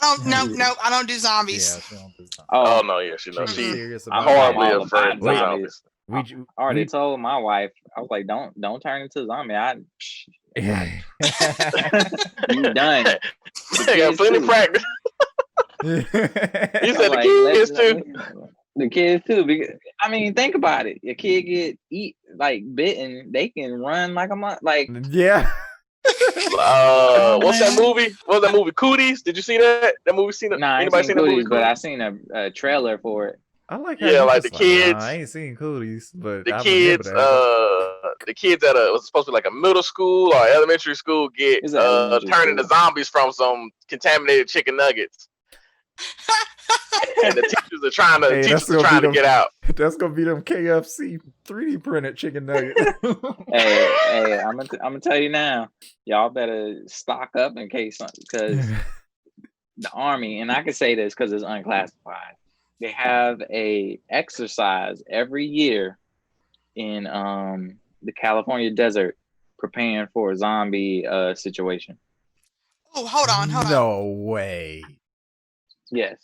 I don't do zombies. Yeah, she don't do zombies. Oh, no, yeah, she knows. She's She's serious I'm about horribly all afraid about of zombies. zombies. I already told my wife, I was like, don't turn into a zombie. Yeah. You done. They got plenty of practice. You said the kids too. The kids too. Because, I mean, think about it. A kid get bitten, they can run like a month. Like yeah. What's that movie? What was that movie? Cooties? Did you see that? That movie? Nah, anybody seen that movie? Cooties, but I seen a trailer for it. I like how like the kids. I ain't seen Cooties, but the I kids. The kids at it was supposed to be like a middle school or elementary school get turned into zombies from some contaminated chicken nuggets. And the teachers are trying to get out. That's gonna be them KFC 3D printed chicken nuggets. hey, I'm gonna tell you now, y'all better stock up in case something, because the Army, and I can say this because it's unclassified, they have a exercise every year in the California desert preparing for a zombie situation. Oh, hold on. No way. Yes.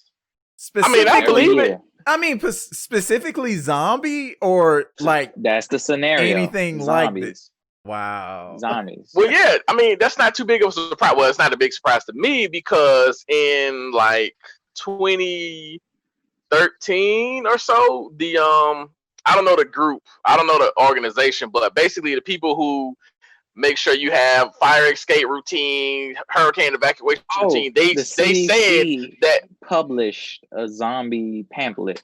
I believe it. I mean, specifically zombie, or like that's the scenario. Anything zombies. Like this. Wow. Zombies. Well, yeah. I mean, that's not too big of a surprise. Well, it's not a big surprise to me because in like 2013 or so, the I don't know the group, I don't know the organization, but basically the people who make sure you have fire escape routine, hurricane evacuation routine. They said that published a zombie pamphlet.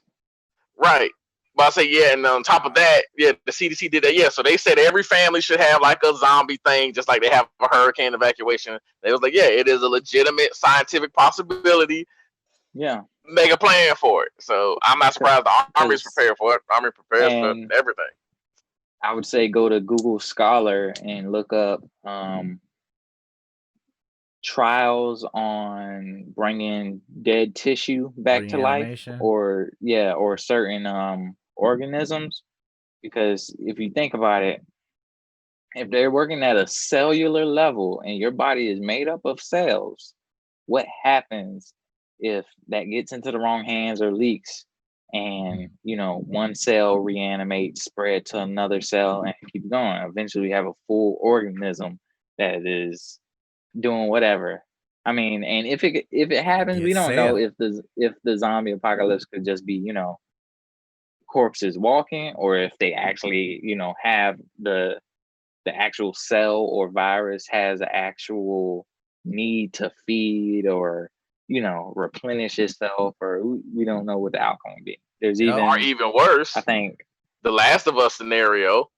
Right. But I say, yeah, and on top of that, yeah, the CDC did that. Yeah, so they said every family should have like a zombie thing, just like they have a hurricane evacuation. They was like, yeah, it is a legitimate scientific possibility. Yeah. Make a plan for it. So I'm not surprised the Army's prepared for it. Army prepares for everything. I would say go to Google Scholar and look up trials on bringing dead tissue back to life, or certain organisms. Because if you think about it, if they're working at a cellular level and your body is made up of cells, what happens if that gets into the wrong hands or leaks? And one cell reanimates, spread to another cell, and keep going. Eventually we have a full organism that is doing whatever. I mean, and if it happens, we don't know if the zombie apocalypse could just be corpses walking, or if they actually have the actual cell or virus has an actual need to feed or replenish itself, or we don't know what the outcome will be. There's even worse, I think, the Last of Us scenario,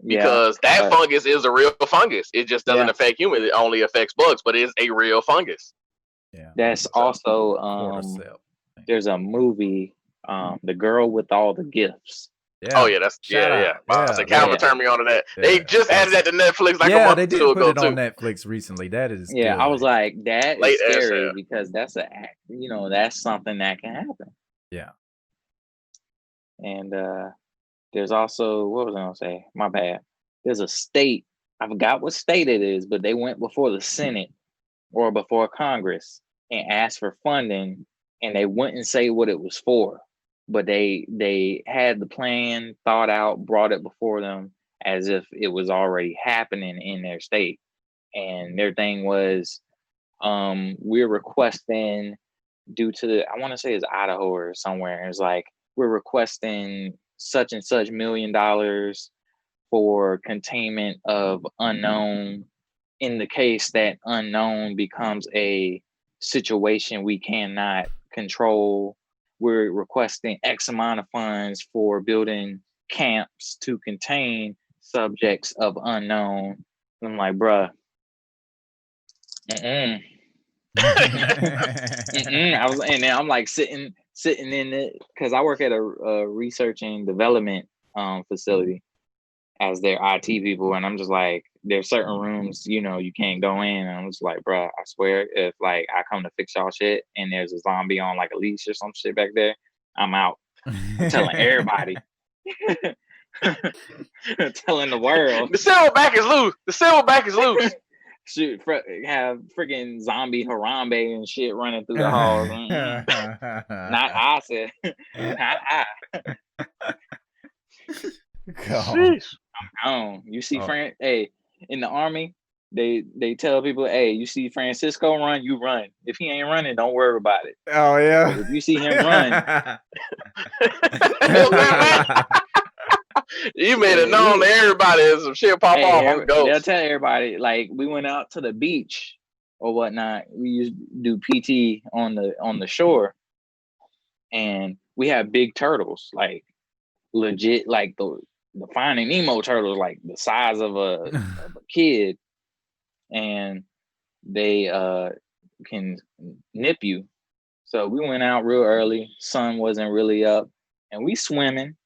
because that fungus is a real fungus. It just doesn't affect humans. It only affects bugs, but it's a real fungus. Yeah. That's also there's a movie, The Girl with All the Gifts. Yeah. Oh yeah, that's Calvin turned me on to that. Yeah. They just added that to Netflix a month they did or two put ago it on Netflix recently. That is good. I was like, that Late is scary because that's that's something that can happen. Yeah. And there's also, what was I gonna say? My bad. There's a state, I forgot what state it is, but they went before the Senate or before Congress and asked for funding, and they wouldn't say what it was for. But they had the plan thought out, brought it before them as if it was already happening in their state. And their thing was, we're requesting, due to I want to say it's Idaho or somewhere, it's like, we're requesting such and such $1 million for containment of unknown, in the case that unknown becomes a situation we cannot control. We're requesting X amount of funds for building camps to contain subjects of unknown. I'm like, bruh. I was, and then I'm like sitting in it, because I work at a research and development facility as their IT people, and I'm just like, there's certain rooms you can't go in, and I'm just like, bruh, I swear, if like I come to fix y'all shit and there's a zombie on like a leash or some shit back there, I'm out. I'm telling everybody. Telling the world. The silverback is loose. have freaking zombie Harambe and shit running through the halls. Not I said, not I. Sheesh. You see, hey, in the army, they tell people, hey, you see Francisco run, you run. If he ain't running, don't worry about it. Oh yeah. But if you see him run, you made it known to everybody as some shit pop off. I'm they'll ghost. tell everybody, like, we went out to the beach or whatnot. We used to do PT on the shore, and we had big turtles, like legit, like the Finding Nemo turtles, like the size of a kid, and they can nip you. So we went out real early, sun wasn't really up, and we swimming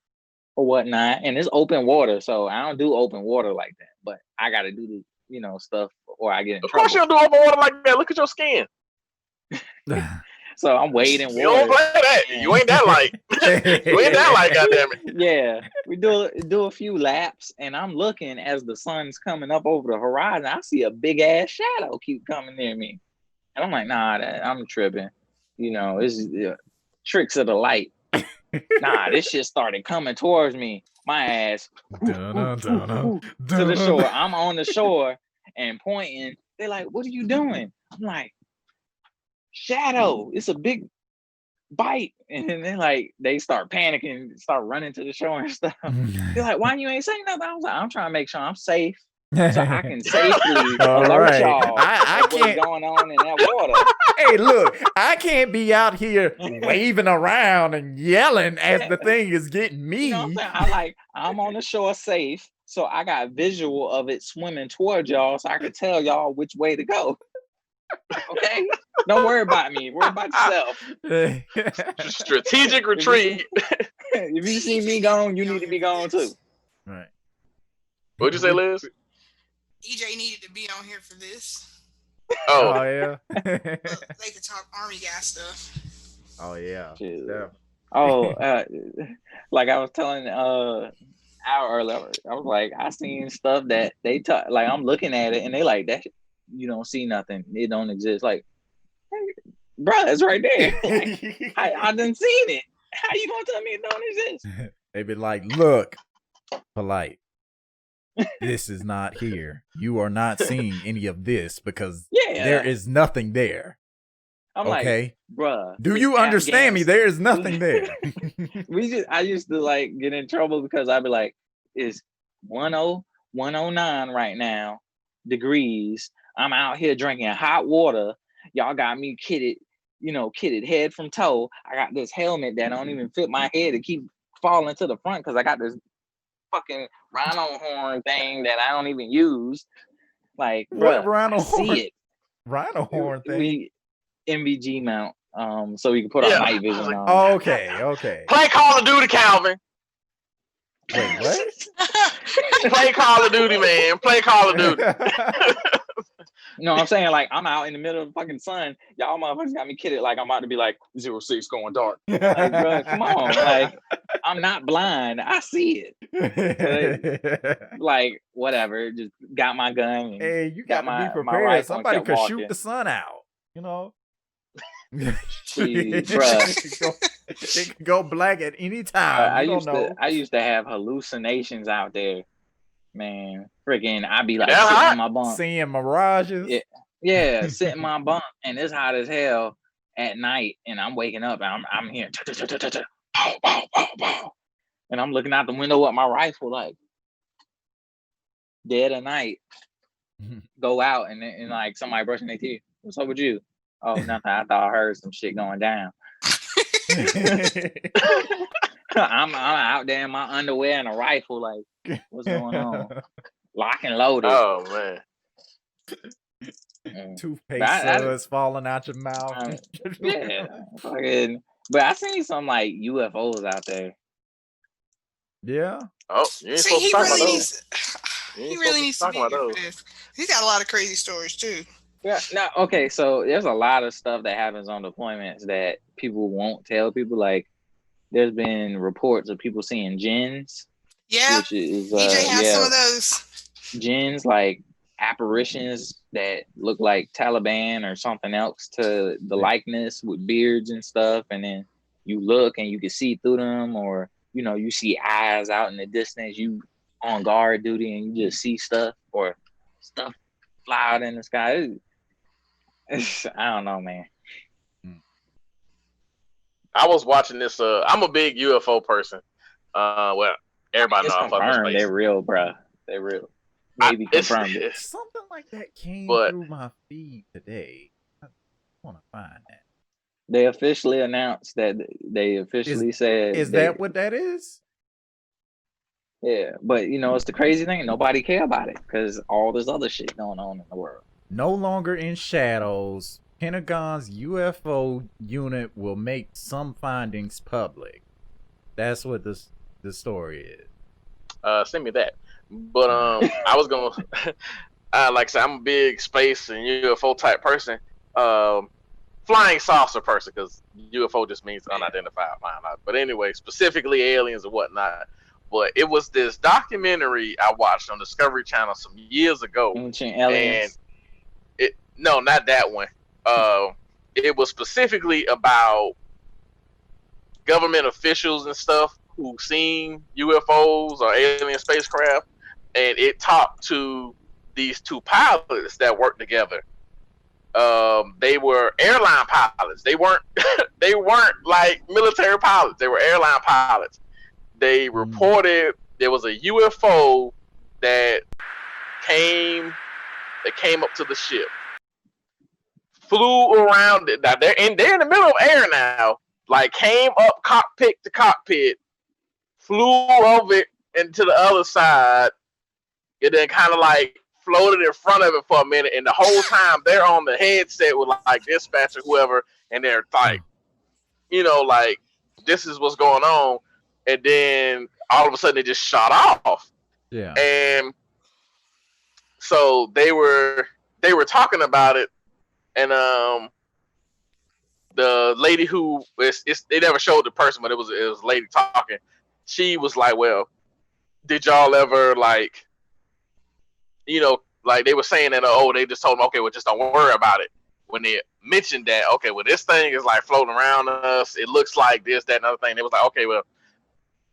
or whatnot, and it's open water, so I don't do open water like that, but I gotta do the stuff or I get in trouble. Of course you don't do open water like that. Look at your skin. So I'm wading water. You don't play that. You ain't that light. You ain't that light, goddammit. Yeah, we do a few laps, and I'm looking as the sun's coming up over the horizon. I see a big ass shadow keep coming near me, and I'm like, nah, I'm tripping. It's tricks of the light. Nah, this shit started coming towards me. My ass to the shore. I'm on the shore and pointing. They're like, "What are you doing?" I'm like, "Shadow. It's a big bite." And then they start panicking, start running to the shore and stuff. They're like, "Why you ain't saying nothing?" I was like, "I'm trying to make sure I'm safe, so I can safely alert y'all I what's going on in that water." Hey, look, I can't be out here waving around and yelling as the thing is getting me. You know what I'm saying? I'm on the shore safe, so I got visual of it swimming towards y'all, so I can tell y'all which way to go. Okay? Don't worry about me. Worry about yourself. Strategic retreat. If you see me gone, you need to be gone too. Right. What'd you say, Liz? EJ needed to be on here for this. Oh yeah. They could talk army guy stuff. Oh yeah. Like I was telling Al earlier, I was like, I seen stuff that they talk, like I'm looking at it and they like, that you don't see nothing, it don't exist. Like, hey, bruh, it's right there. Like, I done seen it. How you gonna tell me it don't exist? They be like, look, polite. This is not here. You are not seeing any of this because there is nothing there. I'm okay, like, bruh. Do you understand me? There is nothing there. I used to like get in trouble because I'd be like, it's 109 right now degrees. I'm out here drinking hot water. Y'all got me kitted head from toe. I got this helmet that don't even fit my head to keep falling to the front because I got this fucking rhino horn thing that I don't even use. Like, what rhino horn? See it. Rhino horn thing. MVG mount. So we can put our night vision on. Oh, okay. Play Call of Duty, Calvin. Wait, what? Play Call of Duty, man. Play Call of Duty. You know what I'm saying? Like, I'm out in the middle of the fucking sun. Y'all motherfuckers got me kidded. Like, I'm about to be like 06 going dark. Like, bro, come on. Like, I'm not blind. I see it. Like, whatever. Just got my gun. And hey, you got to be prepared. Somebody could shoot the sun out. You know? Jeez, it could go black at any time. I used to have hallucinations out there. Man, freaking, I'd be like sitting in my bunk, seeing mirages. Yeah, sitting in my bunk, and it's hot as hell at night, and I'm waking up, and I'm hearing, and I'm looking out the window with my rifle, like dead of night. Go out, and like somebody brushing their teeth. What's up with you? Oh, nothing. I thought I heard some shit going down. I'm out there in my underwear and a rifle, like, what's going on? Lock and loaded. Oh man. Toothpaste suds falling out your mouth. Yeah. But I seen some like UFOs out there. Yeah. Oh, you ain't supposed to talk about those. He really needs to be here for this. He's got a lot of crazy stories too. Yeah. No. Okay. So there's a lot of stuff that happens on deployments that people won't tell people. Like, there's been reports of people seeing jinns. Yeah. Which is EJ has some of those. Jinns, like apparitions that look like Taliban or something else to the likeness with beards and stuff, and then you look and you can see through them, or you see eyes out in the distance, you on guard duty and you just see stuff, or stuff fly out in the sky. I don't know, man. I was watching this. I'm a big UFO person. Well, everybody knows I fuck with space. They're real, bro. They're real. Maybe confirmed it. Something like that came through my feed today. I want to find that. They officially announced that they officially said. Is that what that is? Yeah, but it's the crazy thing. Nobody care about it because all this other shit going on in the world. No longer in shadows. Pentagon's UFO unit will make some findings public. That's what the story is. Send me that. But I was gonna, like I said, I'm a big space and UFO type person. Flying saucer person, because UFO just means unidentified flying. But anyway, specifically aliens and whatnot. But it was this documentary I watched on Discovery Channel some years ago. Ancient Aliens. And no, not that one. It was specifically about government officials and stuff who seen UFOs or alien spacecraft, and it talked to these two pilots that worked together. They were airline pilots. They weren't they weren't like military pilots. They were airline pilots. They reported there was a UFO that came up to the ship, flew around it. Now they're in the middle of air now. Like came up cockpit to cockpit, flew over it into the other side, and then kind of like floated in front of it for a minute. And the whole time they're on the headset with like dispatch or whoever, and they're like, like this is what's going on. And then all of a sudden it just shot off. Yeah. And so they were talking about it, and the lady who they never showed the person, but it was a lady talking. She was like, "Well, did y'all ever like, like they were saying that they just told them, okay, well just don't worry about it." When they mentioned that, okay, well this thing is like floating around us. It looks like this, that, and other thing. It was like, okay, well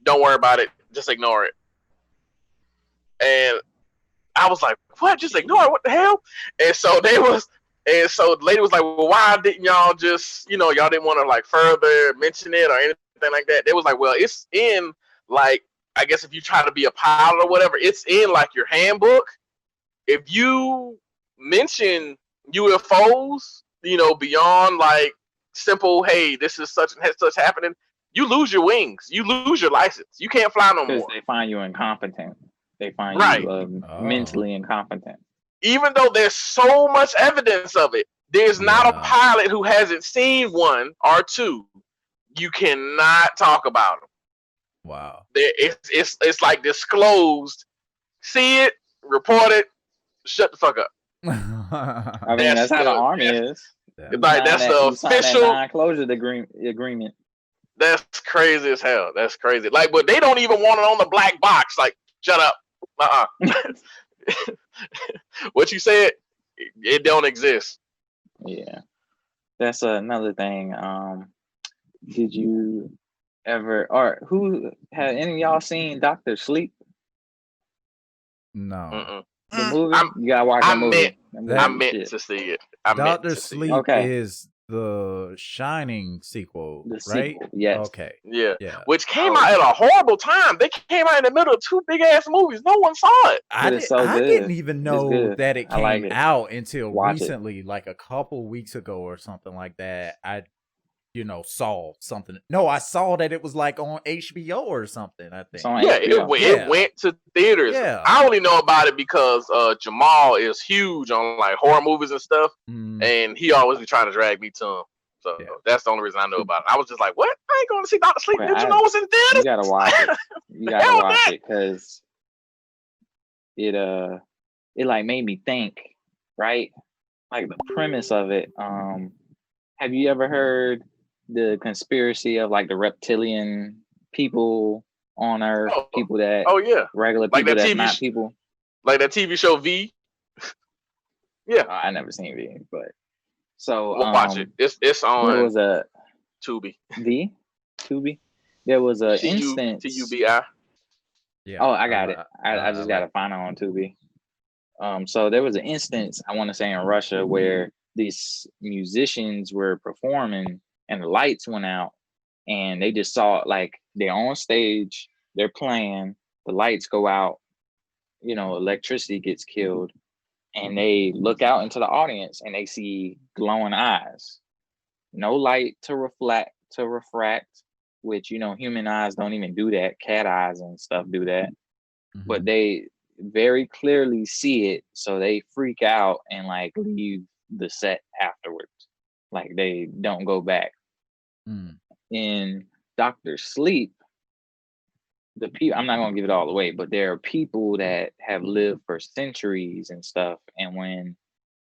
don't worry about it. Just ignore it. And I was like, what? Just ignore it? What the hell? And so the lady was like, well, why didn't y'all just, y'all didn't want to like further mention it or anything like that? They was like, well, it's in like, I guess if you try to be a pilot or whatever, it's in like your handbook. If you mention UFOs, beyond like simple, hey, this is such and such happening, you lose your wings. You lose your license. You can't fly no more. Because they find you incompetent. They find you mentally incompetent. Even though there's so much evidence of it, there's not a pilot who hasn't seen one or two. You cannot talk about them. Wow. It's like disclosed. See it, report it, shut the fuck up. I mean, that's how the Army is. Like that's the official non-closure agreement. That's crazy as hell. That's crazy. Like, but they don't even want it on the black box. Like, shut up. What you said, it don't exist. Yeah, that's another thing. Did you ever, or who had any of y'all seen Dr. Sleep? No. The movie? You gotta watch that movie. I meant to see it. Dr. Sleep is the Shining sequel, right? Sequel, yes. Okay. Yeah. Which came out at a horrible time. They came out in the middle of two big ass movies. No one saw it. I didn't even know that it came out until recently, like a couple weeks ago or something like that. I saw something. No, I saw that it was like on HBO or something, I think. It went to theaters. Yeah. I only know about it because Jamal is huge on like horror movies and stuff. And he always be trying to drag me to him. So that's the only reason I know about it. I was just like, what? I ain't going to see Dr. Sleep. Did you know it's in theaters? You gotta watch it. You gotta watch it because it like made me think, right? Like the premise of it. Have you ever heard the conspiracy of like the reptilian people on Earth, people that regular people like that that's not people, like that TV show V? Yeah, I never seen V, but so watch it. It's on. There was a Tubi. Tubi. There was a instance. TUBI. Yeah. Oh, I got it. I just got to find it on Tubi. So there was an instance, I want to say in Russia, where these musicians were performing and the lights went out, and they just saw like they're on stage, they're playing, the lights go out, electricity gets killed, and they look out into the audience and they see glowing eyes. No light to refract, which human eyes don't even do that. Cat eyes and stuff do that. Mm-hmm. But they very clearly see it, so they freak out and like leave the set afterwards. Like they don't go back. In Dr. Sleep, the people, I'm not gonna give it all away, but there are people that have lived for centuries and stuff, and when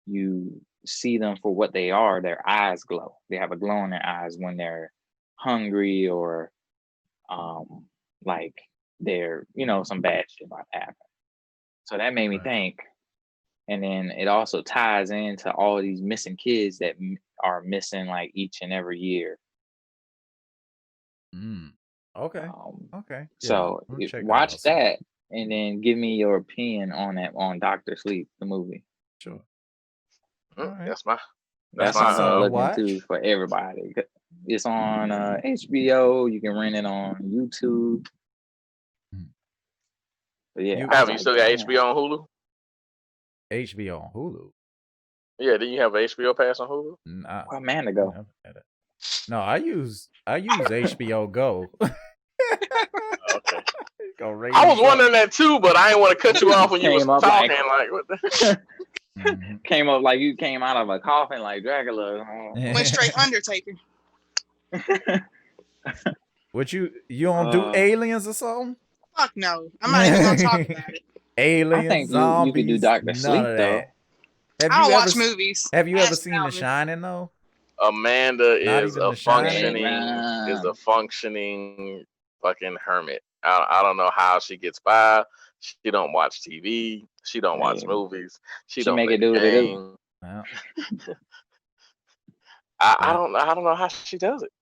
you see them for what they are, their eyes glow. They have a glow in their eyes when they're hungry or like they're, some bad shit might happen. So that made me think. And then it also ties into all these missing kids that are missing like each and every year. Okay. Okay. So watch that and then give me your opinion on that, on Dr. Sleep, the movie. Sure. Right. That's something to look into for everybody. It's on HBO. You can rent it on YouTube. But yeah, you still got HBO on Hulu? HBO on Hulu. Yeah, do you have an HBO pass on Hulu? Nah. Where Amanda go? No, I use HBO Go. Okay. I was wondering that too, but I didn't want to cut you off when you was talking. Like what the? Came up like you came out of a coffin like Dracula. Went straight Undertaker. What you don't do aliens or something? Fuck no. I'm not even gonna talk about it. Aliens, I think zombies, you could do Dr. Sleep though. I don't watch movies. Have you ever seen The Shining though? Amanda is a functioning fucking hermit. I don't know how she gets by. She don't watch TV. She don't watch movies. She don't make it do what it do. Well. I don't know how she does it.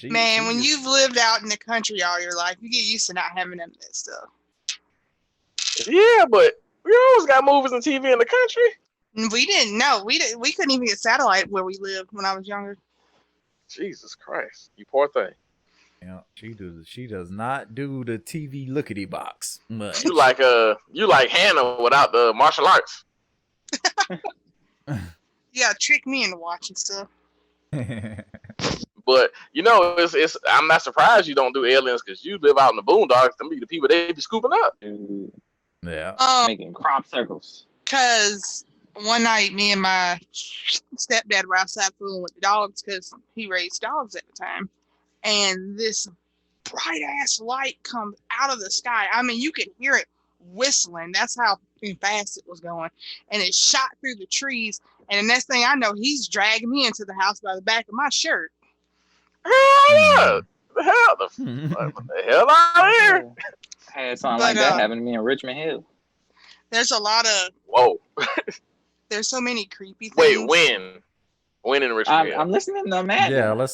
Man, when you've lived out in the country all your life, you get used to not having none of that stuff. Yeah, but we always got movies and TV in the country. We didn't know. We couldn't even get satellite where we lived when I was younger. Jesus Christ, you poor thing. Yeah, she does not do the TV lookity box much. You like Hannah without the martial arts. Yeah, trick me into watching stuff. But it's I'm not surprised you don't do aliens because you live out in the boondocks. Them be the people they be scooping up. Yeah, making crop circles. Cause one night, me and my stepdad were outside fooling with the dogs because he raised dogs at the time. And this bright ass light comes out of the sky. I mean, you could hear it whistling. That's how fast it was going. And it shot through the trees. And the next thing I know, he's dragging me into the house by the back of my shirt. Hell yeah! The hell out of here! I had something like that happen to me in Richmond Hill. There's a lot of... Whoa. There's so many creepy things. Wait, when? When in Richmond Hill? I'm we'll Amanda. Yeah, we'll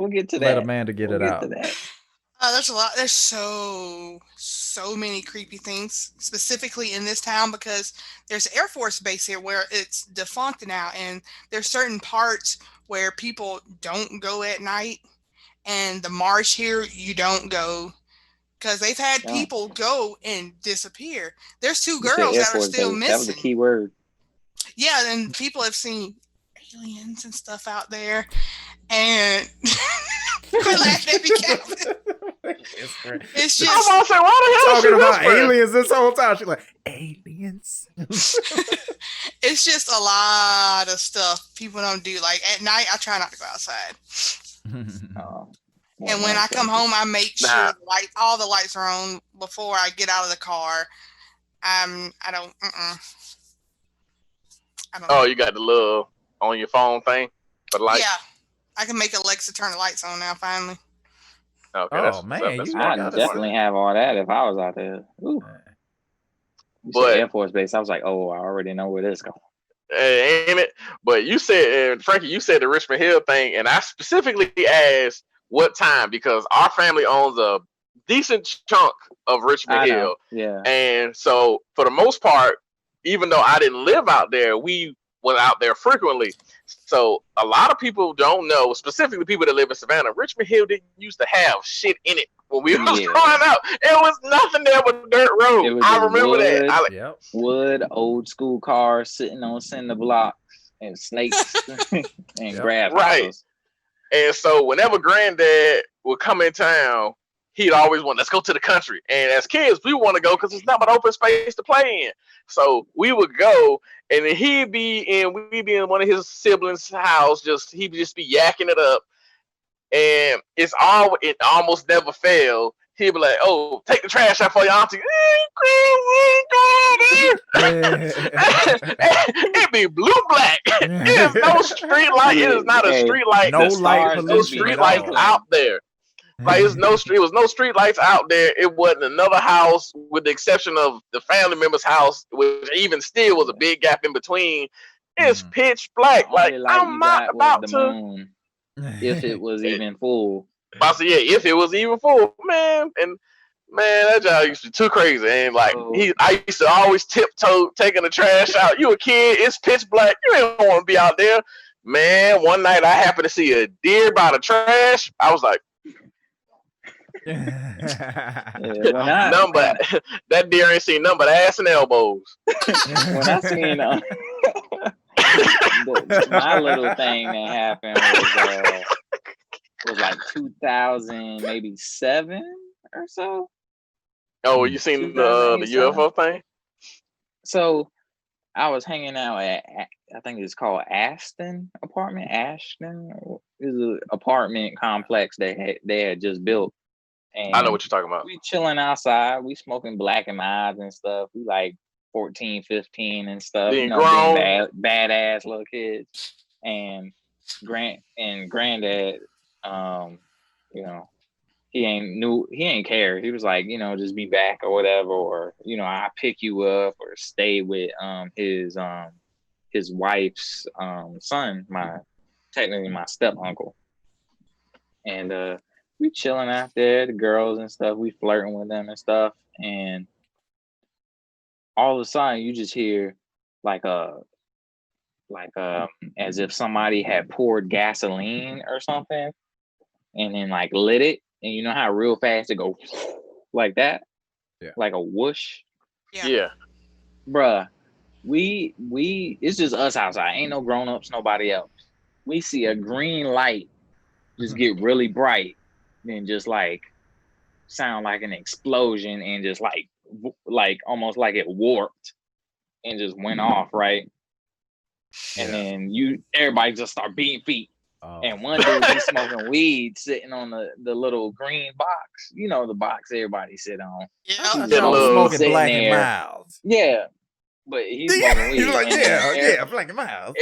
get to let that. Amanda get it out. There's a lot. There's so many creepy things, specifically in this town, because there's an Air Force base here where it's defunct now, and there's certain parts where people don't go at night, and the marsh here you don't go because they've had people go and disappear. There's two girls that are still missing. That was the key word. Yeah, and people have seen aliens and stuff out there, and quit laughing at me, Calvin. It's just I'm about to say, why the hell talking about aliens this whole time. She's like, aliens. It's just a lot of stuff people don't do. Like at night, I try not to go outside. And when I come home, I make sure all the lights are on before I get out of the car. I don't. Oh, you got the little on your phone thing for the lights? Yeah, I can make Alexa turn the lights on now. Finally. Okay, I definitely have all that if I was out there. Ooh. But Air Force Base, I was like, oh, I already know where this going. Ain't it? But you said, Frankie, you said the Richmond Hill thing, and I specifically asked what time because our family owns a decent chunk of Richmond Hill. Yeah. And so for the most part, even though I didn't live out there, we went out there frequently. So a lot of people don't know, specifically people that live in Savannah, Richmond Hill didn't used to have shit in it when we was growing up. It was nothing there but dirt road. I remember that. Wood, old school cars sitting on cinder blocks and snakes and grass. Right. And so whenever Granddad would come in town, he'd always want, let's go to the country. And as kids, we want to go because it's not but open space to play in. So we would go, and then we'd be in one of his siblings' house. He'd just be yakking it up, and it almost never failed. He'd be like, "Oh, take the trash out for your auntie." It'd be blue black. It is no street light. It is not a street light. No light. No street lights out there. Like it was no street lights out there. It wasn't another house, with the exception of the family member's house, which even still was a big gap in between. It's pitch black. Like I'm not about to. Moon, if it was even full. If it was even full, man, that job used to be too crazy. And like I used to always tiptoe taking the trash out. You a kid, it's pitch black. You ain't want to be out there, man. One night I happened to see a deer by the trash. I was like. That deer ain't seen nothing but ass and elbows. When I seen my little thing that happened was like 2000, maybe 7 or so. Oh, you seen the UFO thing? So I was hanging out at, I think it's called Ashton apartment. Ashton is an apartment complex they had just built. And I know what you're talking about. We chilling outside. We smoking Black and Miles and stuff. We like 14, 15 and stuff. Being badass little kids. And Granddad, he ain't care. He was like, just be back or whatever, or I pick you up or stay with his wife's son, technically my step uncle. And we chilling out there, the girls and stuff, we flirting with them and stuff, and all of a sudden you just hear as if somebody had poured gasoline or something and then like lit it, and you know how real fast it go like that? Yeah. Like a whoosh. Yeah. Bruh, we it's just us outside. Ain't no grown-ups, nobody else. We see a green light just get really bright, then just like sound like an explosion and just like almost like it warped and just went off, right? And then everybody just start beating feet. And one dude he's smoking weed sitting on the little green box. The box everybody sit on. Yeah, smoking Black and Miles. Yeah. But he's smoking weed. He's like, Black and Miles.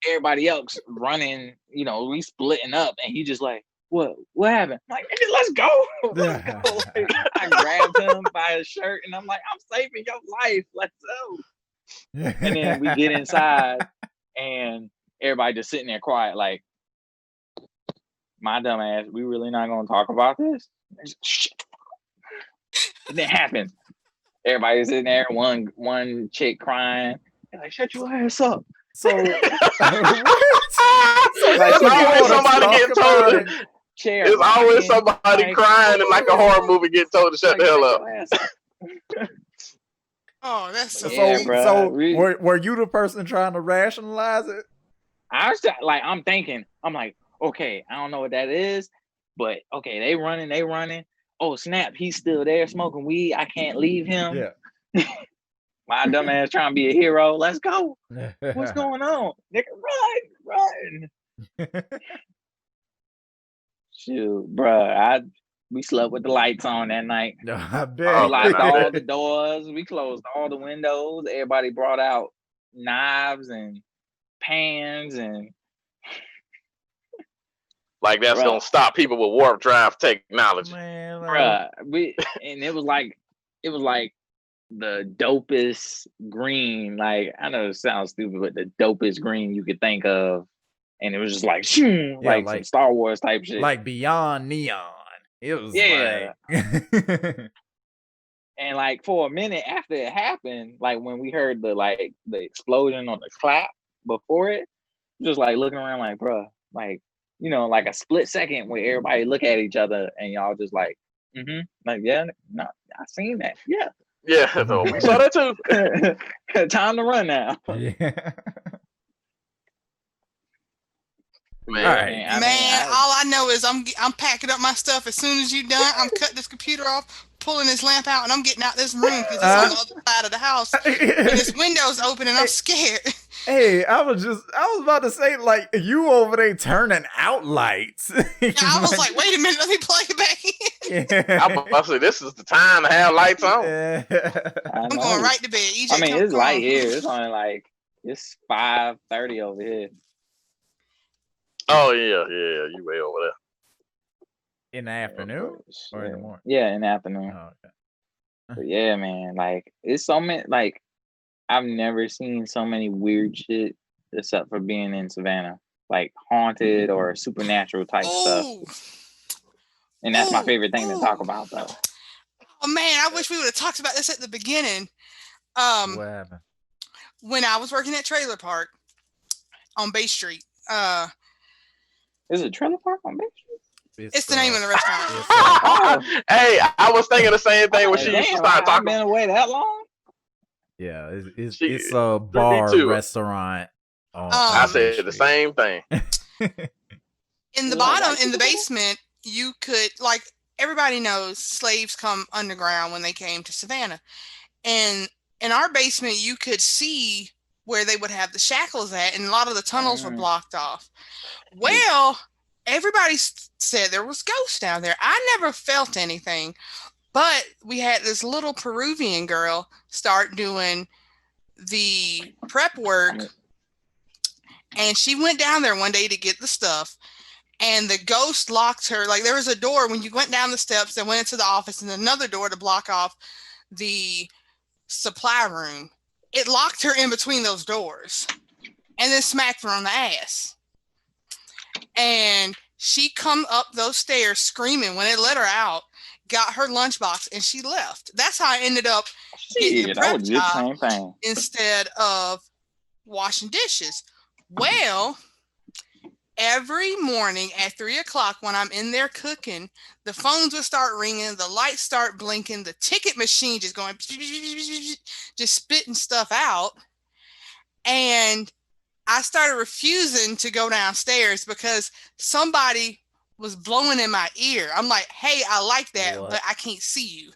Everybody else running, we splitting up, and he just like, what happened? I'm like, let's go. Let's go. Like, I grabbed him by his shirt and I'm like, I'm saving your life. Let's go. And then we get inside and everybody just sitting there quiet, like, my dumb ass, we really not gonna talk about this? Shit. It didn't happen. Everybody's sitting there, one chick crying. They're like, shut your ass up. So there's always somebody getting told to. There's always somebody crying in like a horror movie getting told to shut the hell up. Oh, that's so were you the person trying to rationalize it? I was like, I'm like, okay, I don't know what that is, but okay, they running. Oh snap, he's still there smoking weed. I can't leave him. Yeah. My dumb ass trying to be a hero. Let's go. What's going on? Nigga, run. Shoot, bruh. We slept with the lights on that night. No, I bet. We locked all the doors. We closed all the windows. Everybody brought out knives and pans and. Like that's gonna stop people with warp drive technology. Man, bruh. It was like the dopest green. Like, I know it sounds stupid, but the dopest green you could think of. And it was just like, like some Star Wars type shit. Like beyond neon. It was like... And like for a minute after it happened, like when we heard the explosion on the clap before it, just like looking around like, bruh, like, you know, like a split second where everybody look at each other and y'all just like, like, yeah, no, I seen that. Yeah. Yeah, no, we saw that too. Time to run now. Yeah. Man, all right. Man, all I know is I'm packing up my stuff. As soon as you're done, I'm cutting this computer off, pulling this lamp out, and I'm getting out this room because it's on the other side of the house. And this window's open, and I'm scared. Hey, I was about to say, like, you over there turning out lights. Yeah, I was like, wait a minute, let me plug it back in. Yeah. I'm about to say, this is the time to have lights on. Yeah. I'm going right to bed. EJ, I mean, it's light here. It's only like, it's 5:30 over here. Oh, yeah, you way over there. In the afternoon or in the morning? Yeah, in the afternoon. Oh, okay. But yeah, man, like, it's so many, like, I've never seen so many weird shit except for being in Savannah, like haunted or supernatural type stuff. And that's my favorite thing to talk about, though. Oh man, I wish we would have talked about this at the beginning. What happened? When I was working at Trailer Park on Bay Street. Is it Trailer Park on Bay Street? It's the name of the restaurant. Hey, I was thinking the same thing when she used to start talking. I've been away that long? Yeah, it's a bar restaurant. I said the same thing. In the bottom, in the basement, you could, like, everybody knows slaves come underground when they came to Savannah. And in our basement, you could see where they would have the shackles at, and a lot of the tunnels were blocked off. Well, everybody said there was ghosts down there. I never felt anything. But we had this little Peruvian girl start doing the prep work, and she went down there one day to get the stuff, and the ghost locked her. Like, there was a door when you went down the steps that went into the office, and another door to block off the supply room. It locked her in between those doors and then smacked her on the ass. And she come up those stairs screaming when it let her out, got her lunchbox, and she left. That's how I ended up getting the prep job instead of washing dishes. Well, every morning at 3:00 when I'm in there cooking, the phones would start ringing, the lights start blinking, the ticket machine just going, just spitting stuff out. And I started refusing to go downstairs because somebody was blowing in my ear. I'm like, hey, I like that, but I can't see you.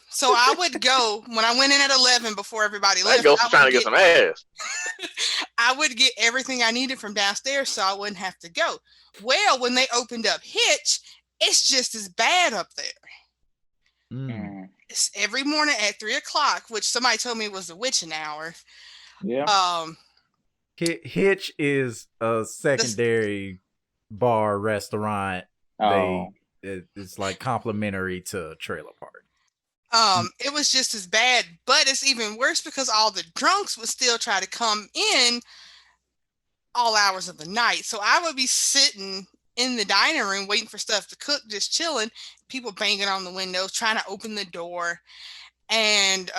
So I would go when I went in at 11 before everybody left. That ghost trying to get some ass. I would get everything I needed from downstairs so I wouldn't have to go. Well, when they opened up Hitch, it's just as bad up there. It's every morning at 3:00, which somebody told me was the witching hour. Yeah. Hitch is a secondary bar restaurant. It's like complimentary to Trailer Park. It was just as bad, but it's even worse because all the drunks would still try to come in all hours of the night. So I would be sitting in the dining room waiting for stuff to cook, just chilling, people banging on the windows, trying to open the door. And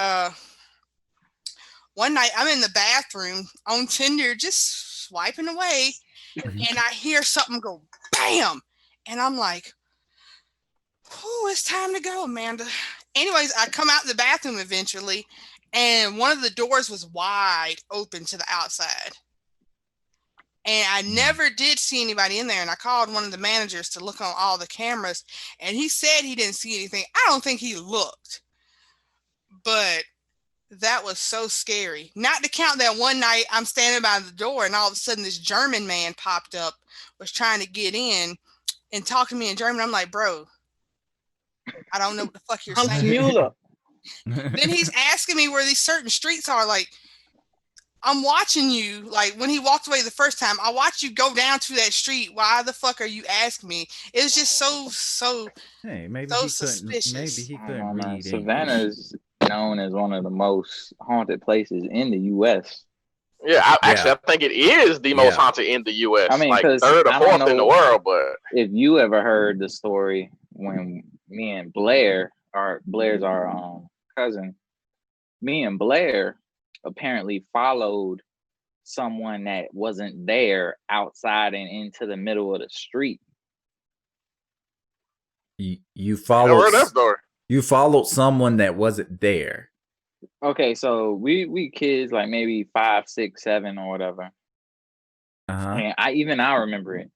one night I'm in the bathroom on Tinder, just swiping away, and I hear something go bam. And I'm like, oh, it's time to go, Amanda. Anyways, I come out the bathroom eventually, and one of the doors was wide open to the outside. And I never did see anybody in there. And I called one of the managers to look on all the cameras, and he said he didn't see anything. I don't think he looked. But that was so scary. Not to count that one night I'm standing by the door, and all of a sudden this German man popped up, was trying to get in and talk to me in German. I'm like, bro, I don't know what the fuck you're saying. Then he's asking me where these certain streets are. Like, I'm watching you. Like when he walked away the first time, I watched you go down to that street. Why the fuck are you asking me? It's just so Hey, maybe so he couldn't. Maybe suspicious. he I don't know, couldn't man. read Savannah English. is known as one of the most haunted places in the U.S. Yeah, actually, Yeah, I think it is the most yeah. haunted in the I U.S. mean, Like because third or I don't fourth in the know world. But if you ever heard the story when me and Blair, Blair's our cousin, me and Blair apparently followed someone that wasn't there outside and into the middle of the street. You I never heard that story. You followed someone that wasn't there. Okay, so we kids like maybe 5, 6, 7 or whatever. And I remember it.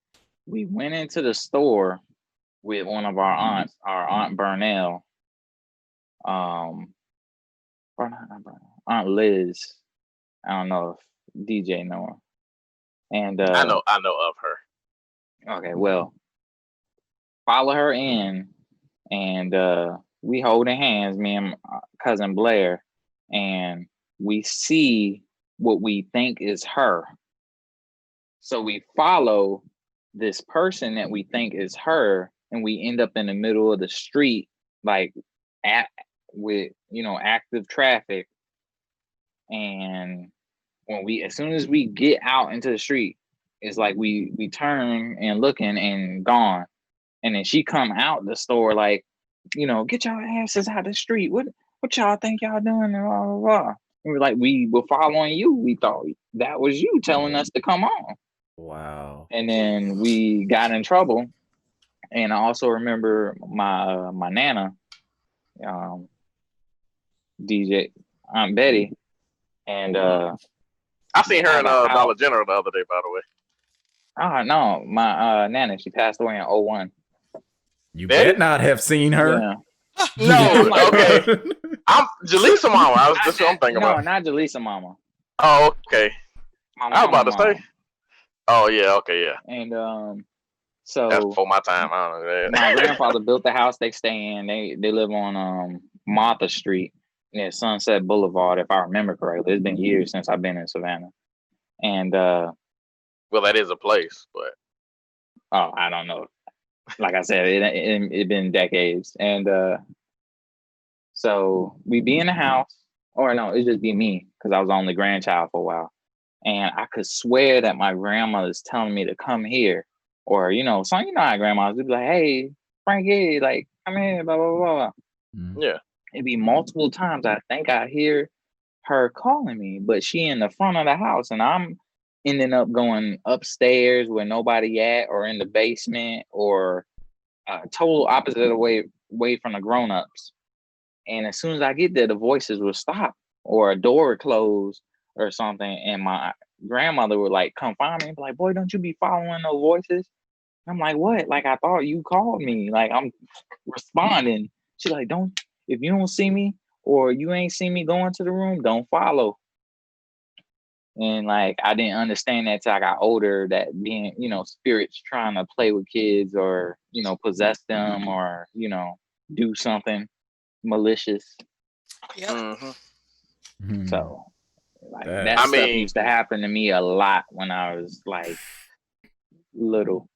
We went into the store with one of our aunts, our Aunt Burnell, Aunt Liz. I don't know if DJ know her. And I know of her. okay, well, follow her in, and we holding hands, me and my cousin Blair, and we see what we think is her. So we follow this person that we think is her, and we end up in the middle of the street, like with active traffic. And as soon as we get out into the street, it's like we turn and looking and gone. And then she come out the store like, get y'all asses out the street. What y'all think y'all doing? And blah, blah, blah. And we're like, we were following you. We thought that was you telling us to come on. Wow. And then we got in trouble. And I also remember my Nana, DJ Aunt Betty, and I seen her in Dollar General the other day, by the way. Oh no, my Nana, she passed away in 01. You better not have seen her. Yeah. No, okay. I'm Jaleesa Mama. That's what I'm thinking about. No, not Jaleesa Mama. Oh, okay. I was about to Mama. say. Oh yeah, okay, yeah. And so that's before my time. I don't know that. My grandfather built the house they stay in. They live on Martha Street near Sunset Boulevard, if I remember correctly. It's been years since I've been in Savannah. And well, that is a place, but I don't know. Like I said, it been decades. And so we be in the house, or no, it just be me because I was the only grandchild for a while. And I could swear that my grandmother's telling me to come here. Or, so how grandmas would be like, hey, Frankie, like, come here, blah, blah, blah. Yeah. It'd be multiple times I think I hear her calling me, but she in the front of the house and I'm ending up going upstairs where nobody at, or in the basement, or total opposite away from the grown-ups. And as soon as I get there, the voices will stop, or a door would close or something. And my grandmother would like come find me and be like, boy, don't you be following those voices? I'm like, what? Like, I thought you called me. Like, I'm responding. She's like, if you don't see me or you ain't see me go into the room, don't follow. And like, I didn't understand that till I got older, that being, spirits trying to play with kids or, possess them or, do something malicious. Yep. Mm-hmm. So like that stuff used to happen to me a lot when I was like little.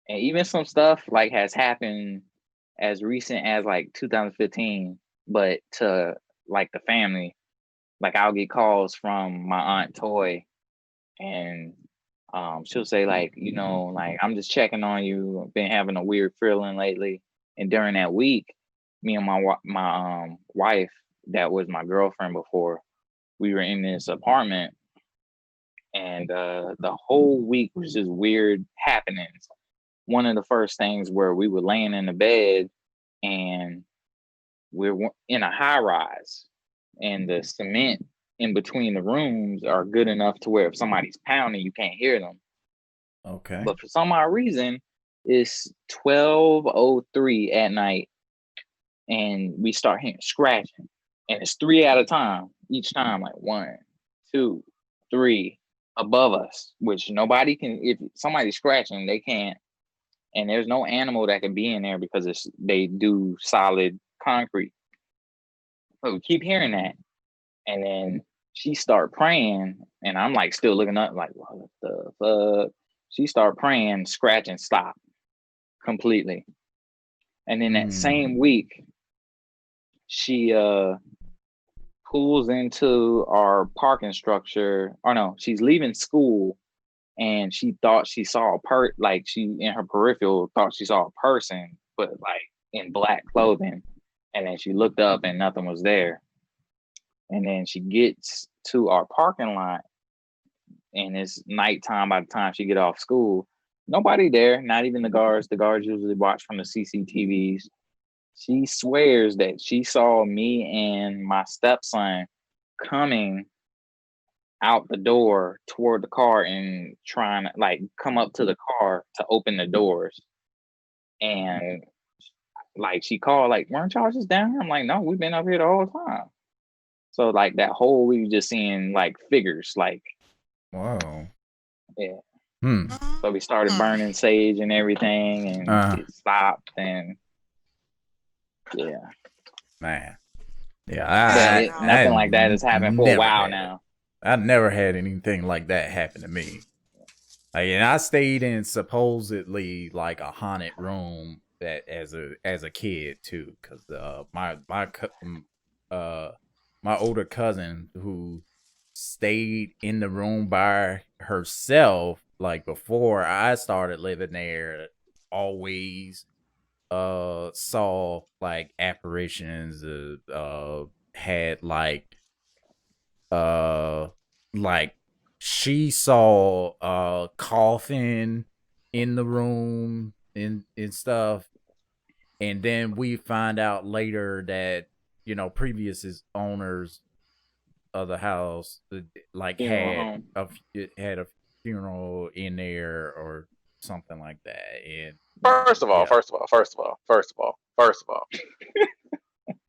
And even some stuff like has happened as recent as like 2015, but to like the family. Like I'll get calls from my Aunt Toy, and she'll say like, like, I'm just checking on you. I've been having a weird feeling lately. And during that week, me and my wife, that was my girlfriend before, we were in this apartment, and the whole week was just weird happenings. One of the first things where we were laying in the bed, and we're in a high rise, and the cement in between the rooms are good enough to where if somebody's pounding, you can't hear them. Okay. But for some odd reason, it's 12:03 at night, and we start hearing scratching, and it's 3 at a time each time, like 1, 2, 3 above us, which nobody can. If somebody's scratching, they can't. And there's no animal that can be in there because they do solid concrete. So we keep hearing that. And then she start praying, and I'm like still looking up, like, what the fuck? She start praying, scratch and stop completely. And then that same week, she pulls into our parking structure. Or no, she's leaving school, and she thought she saw like she in her peripheral thought she saw a person, but like in black clothing. And then she looked up and nothing was there. And then she gets to our parking lot, and it's nighttime by the time she get off school. Nobody there, not even the guards. The guards usually watch from the CCTVs. She swears that she saw me and my stepson coming out the door toward the car and trying to like come up to the car to open the doors. And like she called, like, weren't y'all just down here? I'm like, no, we've been up here the whole time. So like that whole week just seeing like figures, like, wow. Yeah. So we started burning sage and everything, and it stopped, and yeah. Man. Yeah, nothing like that has happened for a while now. I never had anything like that happen to me. Like, and I stayed in supposedly like a haunted room that as a kid too, because my older cousin who stayed in the room by herself, like before I started living there, always saw like apparitions, had like she saw a coffin in the room and stuff. And then we find out later that, you know, previous owners of the house like had a funeral in there or something like that. And first of all,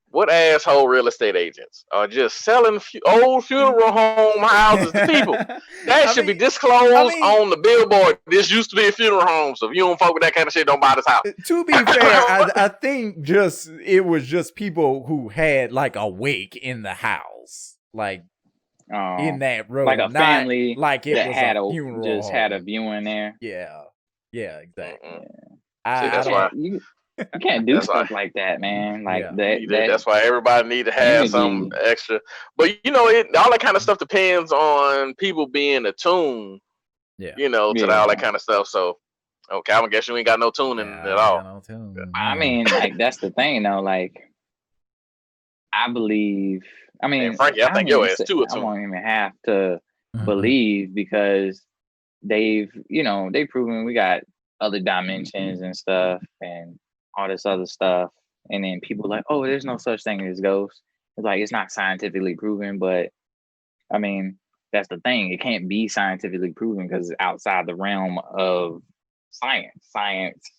what asshole real estate agents are just selling old funeral home houses to people? That should be disclosed on the billboard. This used to be a funeral home, so if you don't fuck with that kind of shit, don't buy this house. To be fair, I think it was just people who had like a wake in the house, like in that room, like a family, like it that was had a funeral just home. had a viewing there. Yeah, exactly. See, that's why you can't do stuff like that, man. Like that's why everybody need to have some extra. But you know, all that kind of stuff depends on people being attuned. You know, to all that kind of stuff. So, okay, I guess you ain't got no tuning at all. No tune. I mean, like that's the thing, though. Like, I believe. I mean, and Frankie, I think your ass too attuned. I won't even have to believe, because they've proven we got other dimensions and stuff and all this other stuff. And then people are like, oh, there's no such thing as ghosts. It's like, it's not scientifically proven, but I mean, that's the thing. It can't be scientifically proven because it's outside the realm of science. Science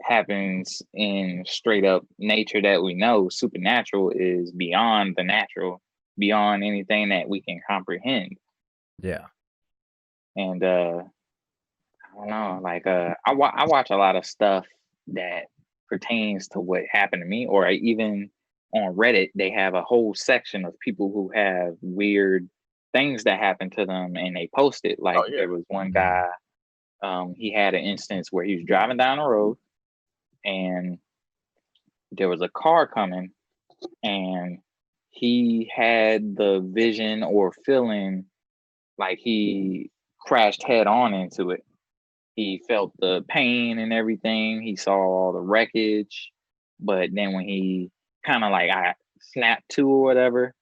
happens in straight up nature that we know. Supernatural is beyond the natural, beyond anything that we can comprehend. Yeah. And I don't know, like I watch a lot of stuff that pertains to what happened to me, or even on Reddit, they have a whole section of people who have weird things that happen to them, and they post it. Like there was one guy, he had an instance where he was driving down the road, and there was a car coming, and he had the vision or feeling like he crashed head on into it. He felt the pain and everything. He saw all the wreckage, but then when he kind of like I snapped to or whatever,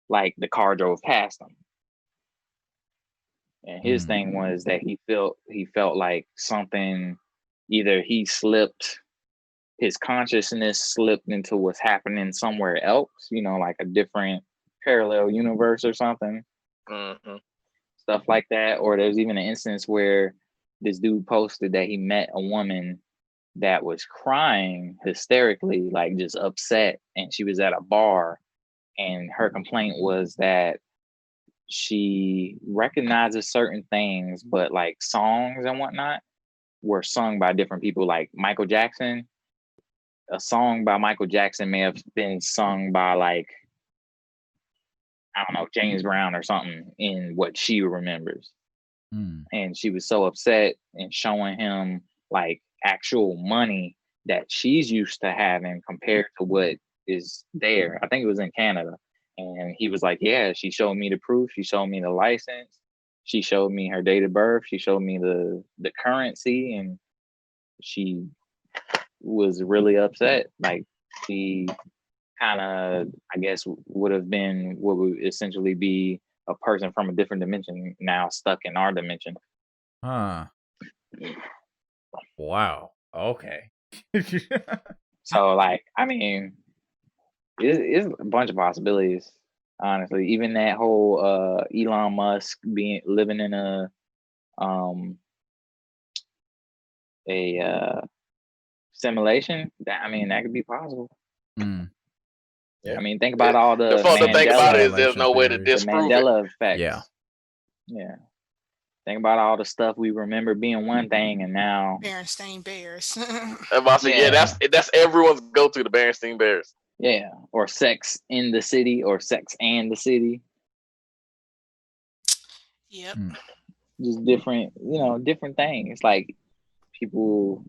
like the car drove past him. And his thing was that he felt like something, either he slipped, his consciousness slipped into what's happening somewhere else, you know, like a different parallel universe or something. Stuff like that. Or there's even an instance where this dude posted that he met a woman that was crying hysterically, like just upset, and she was at a bar, and her complaint was that she recognizes certain things, but like songs and whatnot were sung by different people. Like Michael Jackson, a song by Michael Jackson may have been sung by like, I don't know, James Brown or something in what she remembers. Mm. And she was so upset and showing him like actual money that she's used to having compared to what is there. I think it was in Canada. And he was like, yeah, she showed me the proof. She showed me the license. She showed me her date of birth. She showed me the currency. And she was really upset. Like, she kind of, I guess, would have been what would essentially be a person from a different dimension now stuck in our dimension. Huh. Wow. Okay. So, like, I mean, it's a bunch of possibilities, honestly. Even that whole Elon Musk living in a simulation, that, I mean, that could be possible. Mm. Yeah. I mean, think about all the fun thing about it is there's no way to disprove the Mandela effects. Yeah. Yeah. Think about all the stuff we remember being one thing, and now Berenstain Bears. That's everyone's go-to, the Berenstain Bears. Yeah, or Sex in the City, or Sex and the City. Yep. Just different, different things. Like people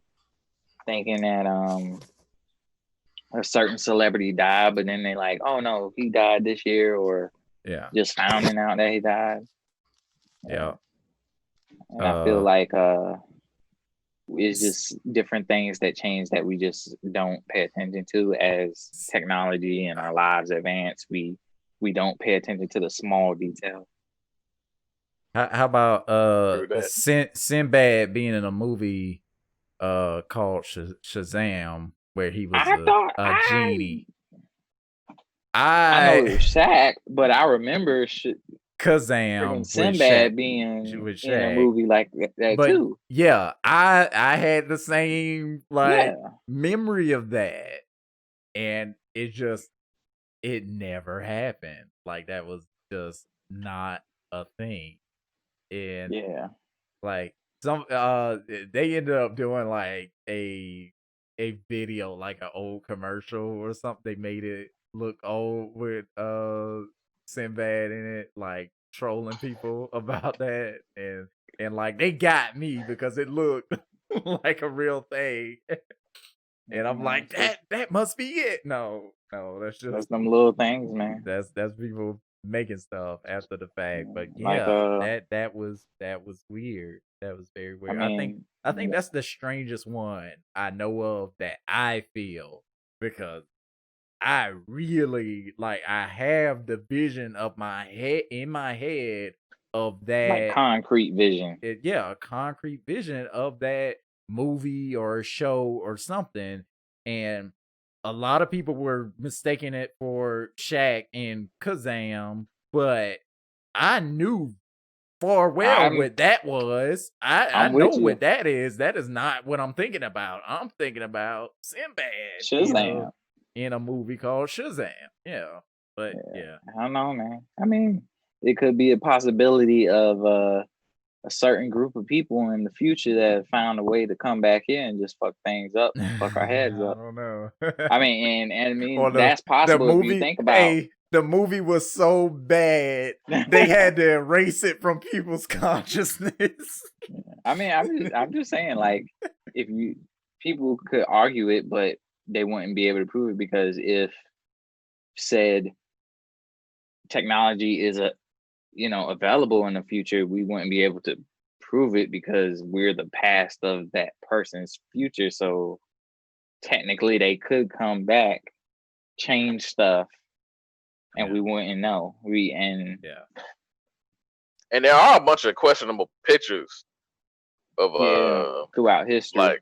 thinking that a certain celebrity died, but then they like, oh no, he died this year, or just finding out that he died. Yeah. And I feel like it's just different things that change that we just don't pay attention to as technology and our lives advance. We don't pay attention to the small details. How about Sinbad being in a movie called Shazam, where he was a genie? I know it was Shaq, but I remember Kazam Sinbad being in a movie like that too. Yeah, I had the same memory of that, and it never happened. Like, that was just not a thing. And like some they ended up doing like a video, like an old commercial or something. They made it look old with Sinbad in it, like trolling people about that, and like they got me because it looked like a real thing. And I'm like, that must be it. No, that's them little things, man. That's people making stuff after the fact. But yeah, that was weird. That was very weird. I think that's the strangest one I know of that I feel, because I really I have the vision of my head in my head of that, like concrete vision. A concrete vision of that movie or show or something. And a lot of people were mistaking it for Shaq and Kazam, but I knew what that was. I know what that is. That is not what I'm thinking about. I'm thinking about Sinbad. Shazam. In a movie called Shazam. Yeah. But yeah. I don't know, man. I mean, it could be a possibility of a certain group of people in the future that found a way to come back here and just fuck things up, fuck our heads up. I don't know. I mean, that's possible if you think about. The movie was so bad they had to erase it from people's consciousness. I mean, I'm just saying, like, people could argue it, but they wouldn't be able to prove it, because if said technology is available in the future, we wouldn't be able to prove it because we're the past of that person's future. So technically they could come back, change stuff, and we wouldn't know. And there are a bunch of questionable pictures of throughout history.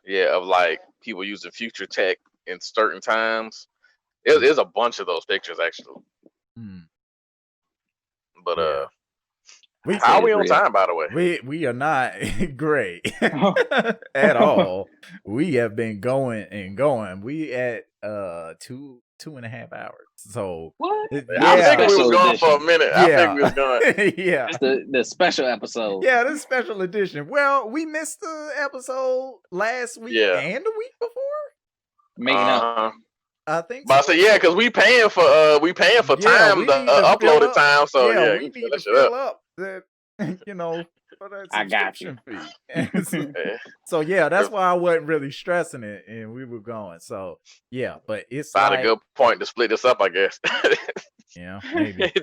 Of people using future tech in certain times. There's a bunch of those pictures actually. But how are we on time, by the way? We are not great at all. We have been going and going. We at 2.5 hours. So what? I think we was going for a minute. I think we was going. Yeah. It's the special episode. Yeah, this special edition. Well, we missed the episode last week and the week before. Making up. I think But so. I said, yeah, because we paying for time, the uploaded time. So yeah, we need to fill up the, for that subscription fee. So yeah, that's why I wasn't really stressing it, and we were going. So yeah, but it's not a good point to split this up, I guess. Yeah, maybe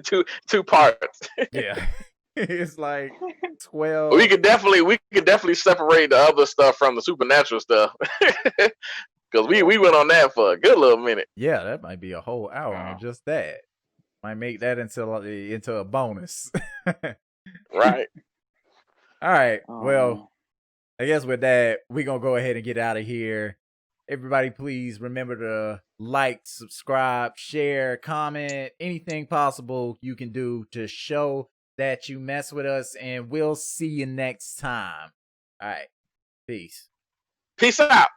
two parts. Yeah, it's like 12. We could definitely separate the other stuff from the supernatural stuff. Because we went on that for a good little minute. Yeah, that might be a whole hour on just that. Might make that into a bonus. Right. All right. Well, I guess with that, we're going to go ahead and get out of here. Everybody, please remember to like, subscribe, share, comment, anything possible you can do to show that you mess with us. And we'll see you next time. All right. Peace. Peace out.